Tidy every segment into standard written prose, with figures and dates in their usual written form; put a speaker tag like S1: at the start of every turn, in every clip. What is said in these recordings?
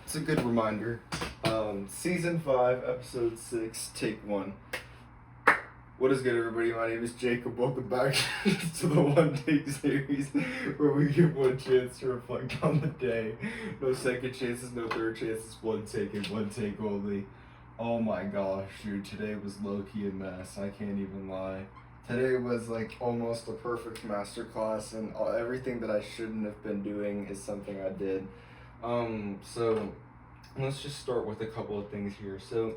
S1: it's a good reminder. Season 5, Episode 6, Take 1. What is good, everybody? My name is Jacob. Welcome back to the One Take series, where we give one chance to reflect on the day. No second chances, no third chances, one take and one take only. Oh my gosh, dude, today was low-key a mess. I can't even lie. Today was like almost a perfect masterclass, and everything that I shouldn't have been doing is something I did. So let's just start with a couple of things here. So,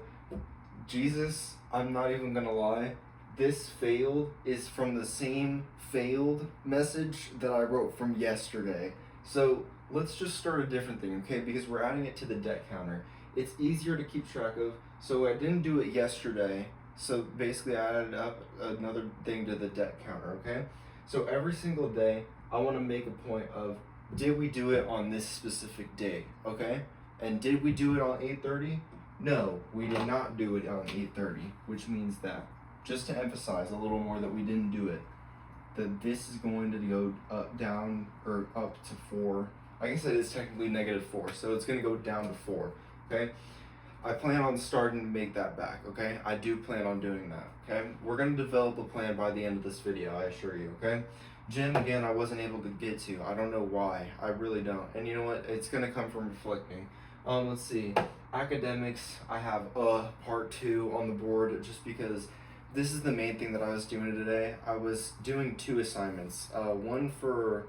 S1: Jesus, I'm not even gonna lie, this failed is from the same failed message that I wrote from yesterday. So let's just start a different thing, okay? Because we're adding it to the debt counter. It's easier to keep track of. So I didn't do it yesterday. So basically I added up another thing to the debt counter, okay? So every single day, I want to make a point of, did we do it on this specific day, okay? And did we do it on 8:30? No, we did not do it on 8:30, which means that, just to emphasize a little more that we didn't do it, that this is going to go down or up to 4. I guess it is technically -4, so it's going to go down to 4, okay? I plan on starting to make that back, okay? I do plan on doing that, okay? We're going to develop a plan by the end of this video, I assure you, okay? Gym, again, I wasn't able to get to. I don't know why. I really don't. And you know what? It's going to come from reflecting. Let's see. Academics, I have part 2 on the board just because this is the main thing that I was doing today. I was doing 2 assignments. One for,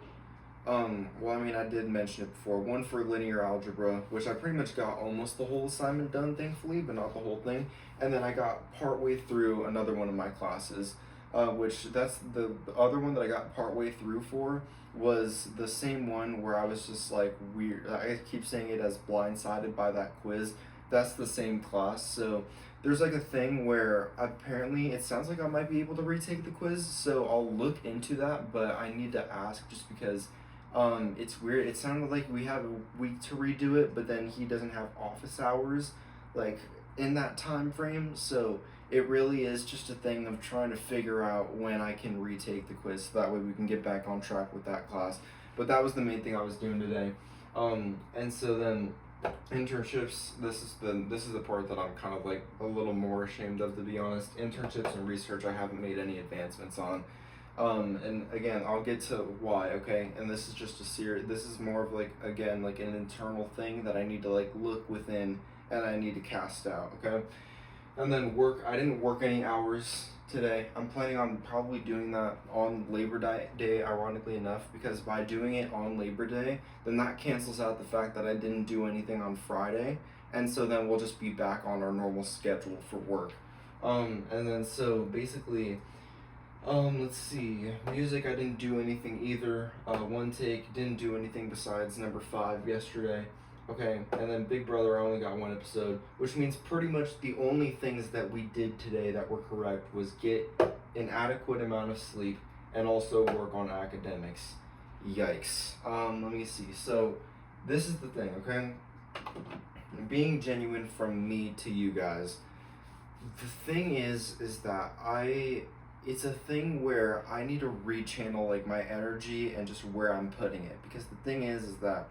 S1: I did mention it before. One for linear algebra, which I pretty much got almost the whole assignment done, thankfully, but not the whole thing. And then I got partway through another one of my classes, which that's the other one that I got partway through for was the same one where I was just like weird. I keep saying it as blindsided by that quiz. That's the same class. So there's like a thing where apparently it sounds like I might be able to retake the quiz. So I'll look into that, but I need to ask just because it's weird. It sounded like we have a week to redo it, but then he doesn't have office hours like in that time frame. So it really is just a thing of trying to figure out when I can retake the quiz, so that way we can get back on track with that class. But that was the main thing I was doing today. And so then internships, this is the part that I'm kind of like a little more ashamed of, to be honest. Internships and research I haven't made any advancements on. And again, I'll get to why, okay? And this is just this is more of like, again, like an internal thing that I need to like look within and I need to cast out, okay? And then work, I didn't work any hours today. I'm planning on probably doing that on Labor Day, ironically enough, because by doing it on Labor Day, then that cancels out the fact that I didn't do anything on Friday. And so then we'll just be back on our normal schedule for work. And then so basically, let's see, music, I didn't do anything either. One take, didn't do anything besides number 5 yesterday. Okay, and then Big Brother, I only got 1 episode, which means pretty much the only things that we did today that were correct was get an adequate amount of sleep and also work on academics. Yikes. Let me see. So, this is the thing, okay? Being genuine from me to you guys. The thing is that it's a thing where I need to rechannel like my energy and just where I'm putting it, because the thing is that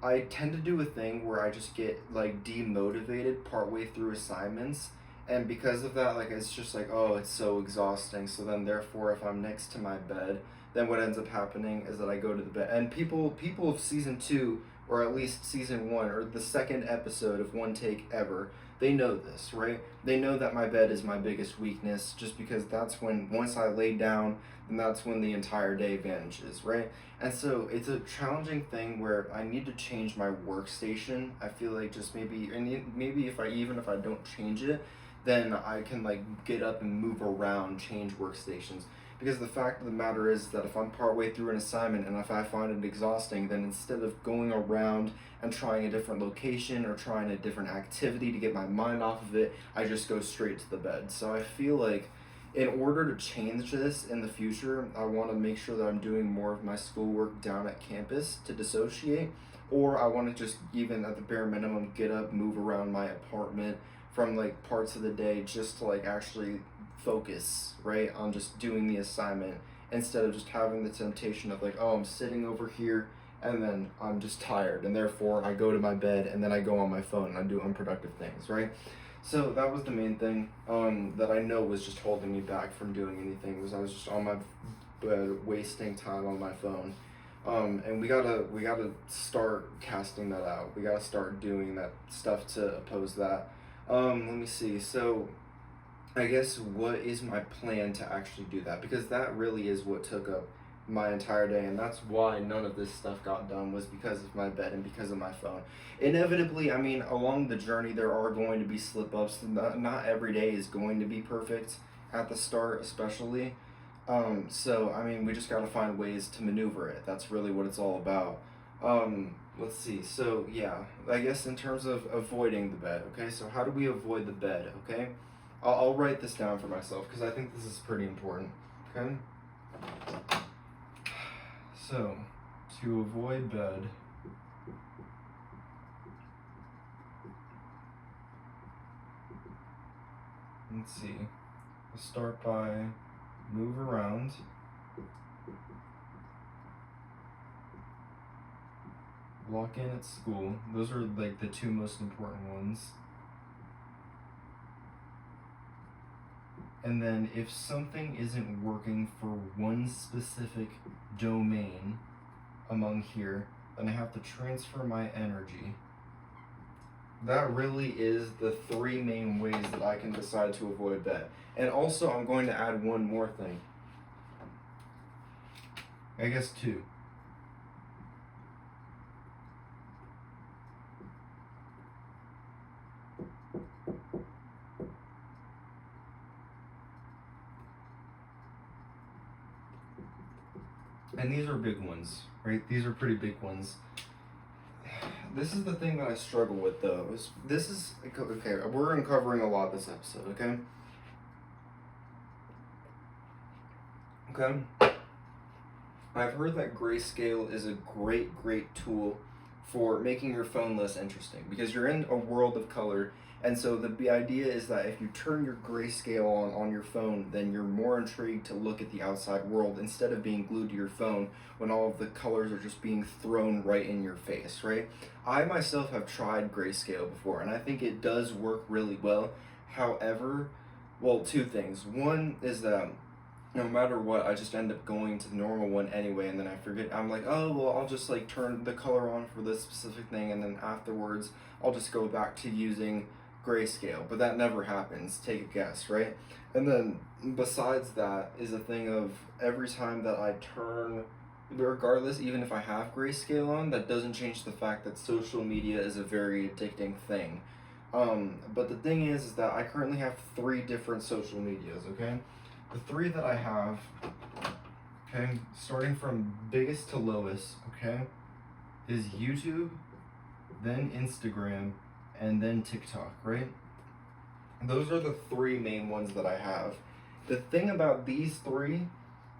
S1: I tend to do a thing where I just get like demotivated partway through assignments, and because of that, like it's just like, oh, it's so exhausting. So then therefore if I'm next to my bed, then what ends up happening is that I go to the bed. And people of season 2, or at least season 1, or the second episode of One Take ever, they know this, right? They know that my bed is my biggest weakness, just because that's when, once I lay down, then that's when the entire day vanishes, right? And so it's a challenging thing where I need to change my workstation. I feel like just maybe if I don't change it, then I can like get up and move around, change workstations. Because the fact of the matter is that if I'm partway through an assignment and if I find it exhausting, then instead of going around and trying a different location or trying a different activity to get my mind off of it, I just go straight to the bed. So I feel like in order to change this in the future, I want to make sure that I'm doing more of my schoolwork down at campus to dissociate, or I want to just, even at the bare minimum, get up, move around my apartment from like parts of the day just to like actually focus, right, on just doing the assignment, instead of just having the temptation of like, oh, I'm sitting over here and then I'm just tired, and therefore I go to my bed, and then I go on my phone and I do unproductive things, right? So that was the main thing that I know was just holding me back from doing anything, was I was just on my bed wasting time on my phone. And we gotta start casting that out. We gotta start doing that stuff to oppose that. Let me see. So I guess what is my plan to actually do that? Because that really is what took up my entire day, and that's why none of this stuff got done, was because of my bed and because of my phone. Inevitably, I mean, along the journey, there are going to be slip ups. Not every day is going to be perfect at the start, especially. So, I mean, we just gotta find ways to maneuver it. That's really what it's all about. Let's see. So, yeah, I guess in terms of avoiding the bed, okay? So, how do we avoid the bed, okay? I'll write this down for myself because I think this is pretty important, okay? So, to avoid bed, let's see. We'll start by move around. Lock in at school. Those are like the two most important ones. And then if something isn't working for one specific domain among here, then I have to transfer my energy. That really is the three main ways that I can decide to avoid that. And also, I'm going to add one more thing. I guess two. And these are big ones, right? These are pretty big ones. This is the thing that I struggle with, though. This is, okay, we're uncovering a lot this episode, okay? Okay? I've heard that grayscale is a great tool for making your phone less interesting, because you're in a world of color, and so the idea is that if you turn your grayscale on your phone, then you're more intrigued to look at the outside world instead of being glued to your phone when all of the colors are just being thrown right in your face, right? I myself have tried grayscale before, and I think it does work really well. However, well, two things. One is that no matter what, I just end up going to the normal one anyway, and then I forget. I'm like, oh, well, I'll just like turn the color on for this specific thing, and then afterwards, I'll just go back to using grayscale. But that never happens. Take a guess, right? And then besides that is a thing of every time that I turn, regardless, even if I have grayscale on, that doesn't change the fact that social media is a very addicting thing. But the thing is that I currently have 3 different social medias, okay? The 3 that I have, okay, starting from biggest to lowest, okay, is YouTube, then Instagram, and then TikTok, right? Those are the 3 main ones that I have. The thing about these 3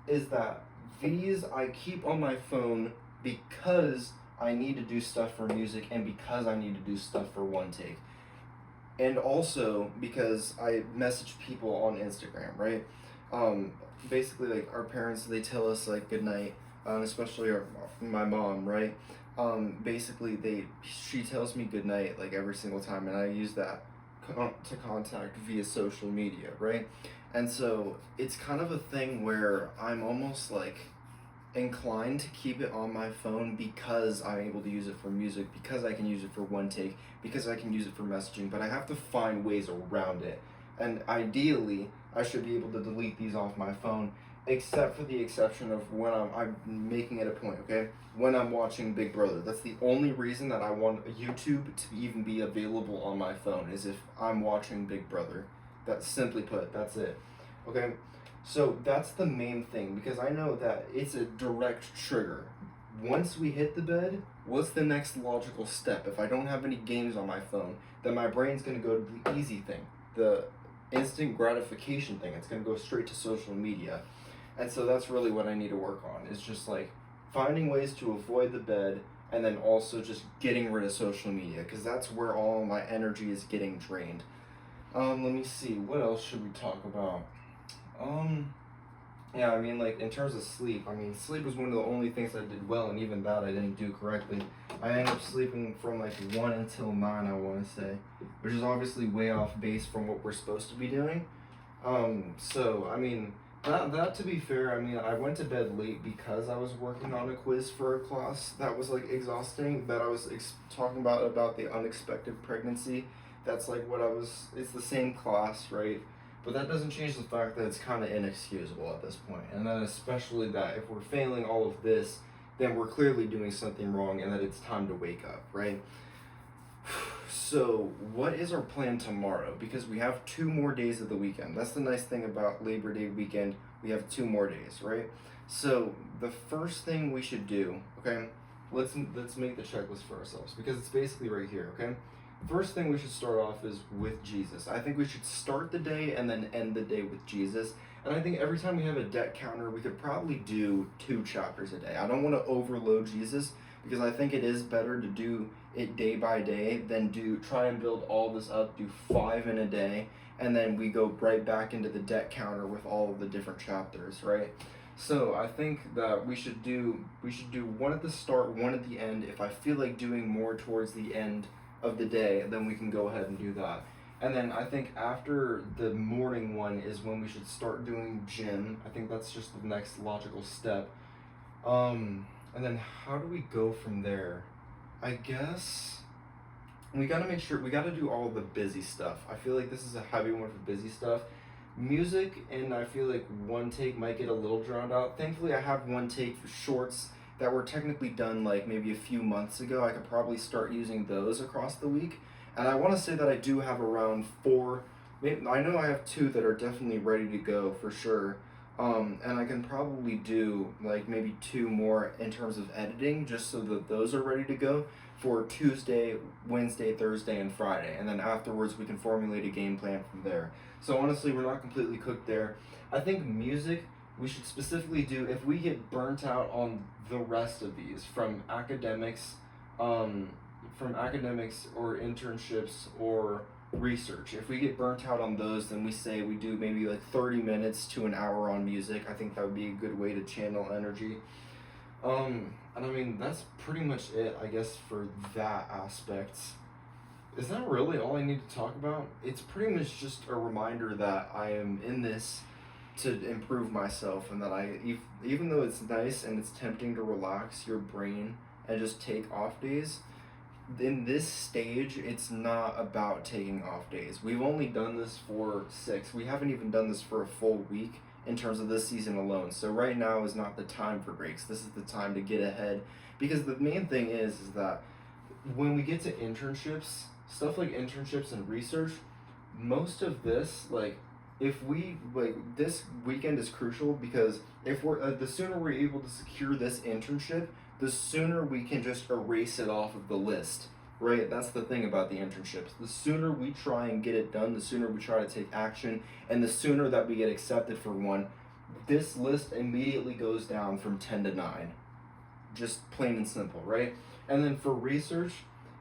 S1: is that these I keep on my phone because I need to do stuff for music and because I need to do stuff for One Take. And also because I message people on Instagram, right? Basically, like, our parents, they tell us like good night, especially my mom, right? Basically she tells me good night like every single time, and I use that to contact via social media, right? And so it's kind of a thing where I'm almost like inclined to keep it on my phone because I'm able to use it for music, because I can use it for One Take, because I can use it for messaging, but I have to find ways around it. And ideally, I should be able to delete these off my phone, except for the exception of when I'm making it a point, okay? When I'm watching Big Brother. That's the only reason that I want YouTube to even be available on my phone, is if I'm watching Big Brother. That's simply put, that's it. Okay? So that's the main thing, because I know that it's a direct trigger. Once we hit the bed, what's the next logical step? If I don't have any games on my phone, then my brain's gonna go to the easy thing, the instant gratification thing. It's gonna go straight to social media. And so that's really what I need to work on, is just like finding ways to avoid the bed, and then also just getting rid of social media, because that's where all my energy is getting drained. Let me see, what else should we talk about? Yeah, I mean, like, in terms of sleep, I mean, sleep was one of the only things I did well, and even that I didn't do correctly. I ended up sleeping from like 1 until 9, I want to say, which is obviously way off base from what we're supposed to be doing. So, I mean, that to be fair, I mean, I went to bed late because I was working on a quiz for a class that was like exhausting, that I was talking about the unexpected pregnancy. That's like what I was, it's the same class, right? But that doesn't change the fact that it's kind of inexcusable at this point. And then, especially that if we're failing all of this, then we're clearly doing something wrong and that it's time to wake up, right? So, what is our plan tomorrow? Because we have 2 more days of the weekend. That's the nice thing about Labor Day weekend. We have 2 more days, right? So, the first thing we should do, okay, let's make the checklist for ourselves because it's basically right here, okay? First thing we should start off is with Jesus. I think we should start the day and then end the day with Jesus. And I think every time we have a debt counter, we could probably do 2 chapters a day. I don't want to overload Jesus because I think it is better to do it day by day than try and build all this up, do 5 in a day, and then we go right back into the debt counter with all of the different chapters, right? So I think that we should do 1 at the start, 1 at the end. If I feel like doing more towards the end of the day, then we can go ahead and do that. And then I think after the morning one is when we should start doing gym. I think that's just the next logical step. And then how do we go from there? I guess we gotta make sure we gotta do all the busy stuff. I feel like this is a heavy one for busy stuff. Music, and I feel like one take might get a little drowned out. Thankfully, I have one take for shorts that were technically done like maybe a few months ago. I could probably start using those across the week. And I want to say that I do have around 4, maybe, I know I have 2 that are definitely ready to go for sure. And I can probably do like maybe 2 more in terms of editing just so that those are ready to go for Tuesday, Wednesday, Thursday, and Friday. And then afterwards, we can formulate a game plan from there. So honestly, we're not completely cooked there. I think music, we should specifically do if we get burnt out on the rest of these um, from academics or internships or research. If we get burnt out on those, then we say we do maybe like 30 minutes to an hour on music. I think that would be a good way to channel energy. And I mean, that's pretty much it, I guess, for that aspect. Is that really all I need to talk about? It's pretty much just a reminder that I am in this to improve myself, and that even though it's nice and it's tempting to relax your brain and just take off days, in this stage, it's not about taking off days. We've only done this for 6. We haven't even done this for a full week in terms of this season alone. So right now is not the time for breaks. This is the time to get ahead, because the main thing is that when we get to internships, stuff like internships and research, most of this, like, if we like this weekend is crucial, because if we're the sooner we're able to secure this internship, the sooner we can just erase it off of the list, right? That's the thing about the internships. The sooner we try and get it done, the sooner we try to take action, and the sooner that we get accepted for one, this list immediately goes down from 10 to 9. Just plain and simple, right? And then for research,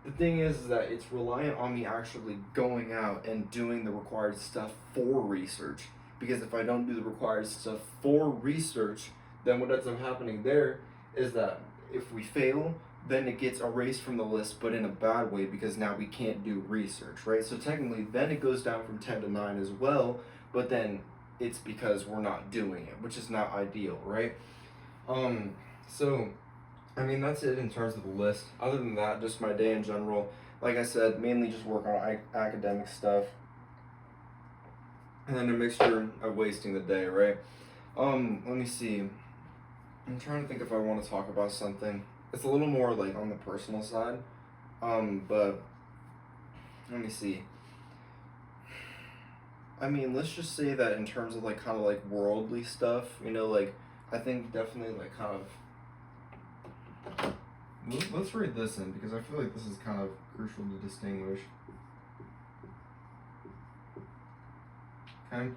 S1: the thing is that it's reliant on me actually going out and doing the required stuff for research. Because if I don't do the required stuff for research, then what ends up happening there is that if we fail, then it gets erased from the list, but in a bad way, because now we can't do research, right? So technically, then it goes down from 10 to 9 as well, but then it's because we're not doing it, which is not ideal, right? So I mean, that's it in terms of the list. Other than that, just my day in general. Like I said, mainly just work on academic stuff. And then a mixture of wasting the day, right? Let me see. I'm trying to think if I want to talk about something. It's a little more like on the personal side. But let me see. I mean, let's just say that in terms of like kind of like worldly stuff, like I think definitely like kind of. Let's read this in, because I feel like this is kind of crucial to distinguish. Okay.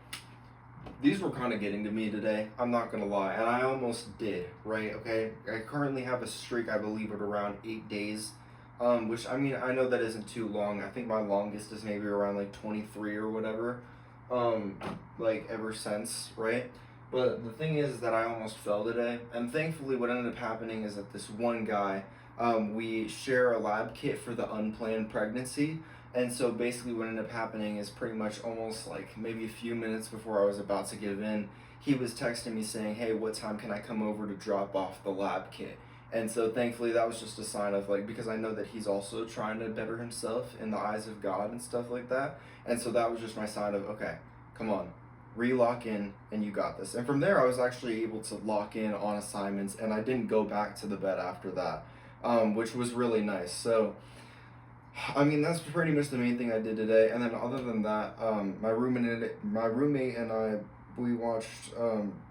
S1: These were kind of getting to me today, I'm not gonna lie, and I almost did, right? Okay. I currently have a streak, I believe, at around 8 days, which, I mean, I know that isn't too long. I think my longest is maybe around like 23 or whatever, like ever since, right? But the thing is that I almost fell today, and thankfully what ended up happening is that this one guy, we share a lab kit for the unplanned pregnancy, and so basically what ended up happening is pretty much almost like maybe a few minutes before I was about to give in, he was texting me saying, hey, what time can I come over to drop off the lab kit? And so thankfully that was just a sign of like, because I know that he's also trying to better himself in the eyes of God and stuff like that. And so that was just my sign of, okay, come on, re-lock in and you got this. And from there I was actually able to lock in on assignments, and I didn't go back to the bed after that, which was really nice. So I mean, that's pretty much the main thing I did today. And then other than that, my roommate and I, we watched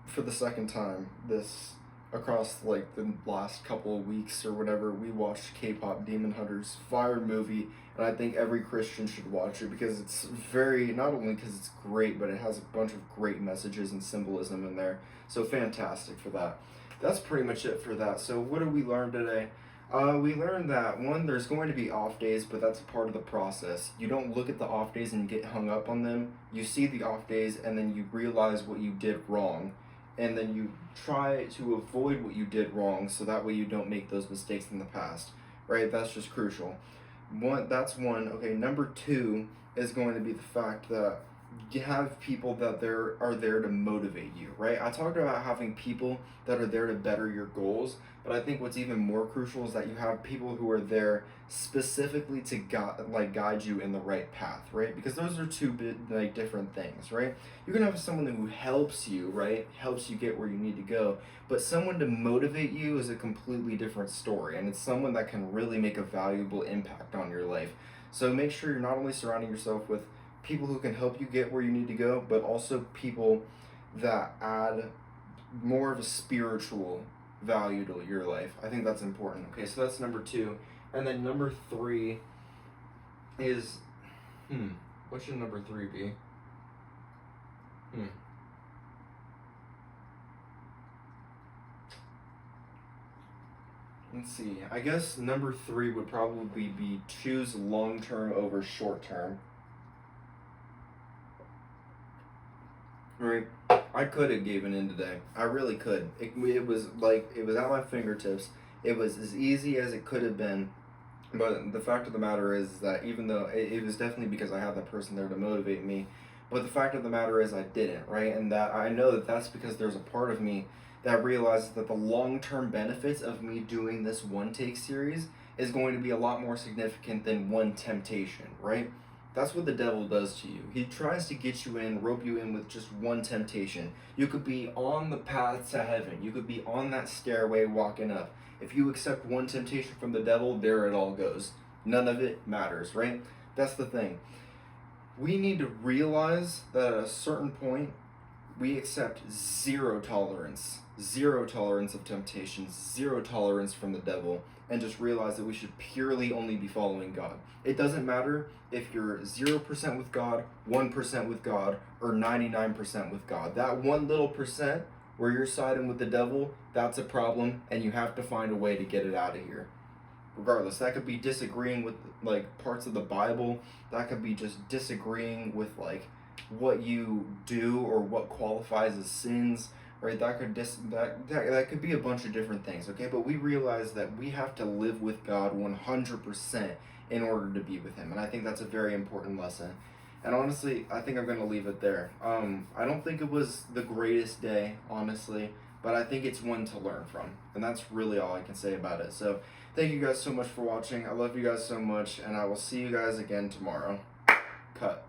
S1: for the second time this across like the last couple of weeks or whatever. We watched K-pop Demon Hunters, fire movie, and I think every Christian should watch it because it's very, not only because it's great, but it has a bunch of great messages and symbolism in there. So fantastic for that. That's pretty much it for that. So what did we learn today? We learned that, one, there's going to be off days, but that's a part of the process. You don't look at the off days and get hung up on them. You see the off days and then you realize what you did wrong. And then you try to avoid what you did wrong so that way you don't make those mistakes in the past. Right? That's just crucial. That's one. Okay, number two is going to be the fact that you have people that are there to motivate you, right? I talked about having people that are there to better your goals, but I think what's even more crucial is that you have people who are there specifically to guide you in the right path, right? Because those are two different things, right? You can have someone who helps you, right? Helps you get where you need to go, but someone to motivate you is a completely different story, and it's someone that can really make a valuable impact on your life. So make sure you're not only surrounding yourself with people who can help you get where you need to go, but also people that add more of a spiritual value to your life. I think that's important. Okay, so that's number two. And then number three is, what should number three be? Let's see. I guess number three would probably be choose long-term over short-term. Right. I could have given in today. I really could. It was like, it was at my fingertips. It was as easy as it could have been. But the fact of the matter is that even though it was definitely because I had that person there to motivate me, but the fact of the matter is I didn't, right? And that I know that that's because there's a part of me that realizes that the long-term benefits of me doing this one take series is going to be a lot more significant than one temptation, right? That's what the devil does to you. He tries to get you in, rope you in with just one temptation. You could be on the path to heaven. You could be on that stairway walking up. If you accept one temptation from the devil, there it all goes. None of it matters, right? That's the thing. We need to realize that at a certain point, we accept zero tolerance of temptation, zero tolerance from the devil, and just realize that we should purely only be following God. It doesn't matter if you're 0% with God, 1% with God, or 99% with God. That one little percent where you're siding with the devil, that's a problem, and you have to find a way to get it out of here. Regardless, that could be disagreeing with like parts of the Bible, that could be just disagreeing with like what you do or what qualifies as sins, right? That could be a bunch of different things, okay? But we realize that we have to live with God 100% in order to be with him, and I think that's a very important lesson. And honestly, I think I'm going to leave it there. I don't think it was the greatest day, honestly, but I think it's one to learn from, and that's really all I can say about it. So thank you guys so much for watching. I love you guys so much, and I will see you guys again tomorrow. Cut.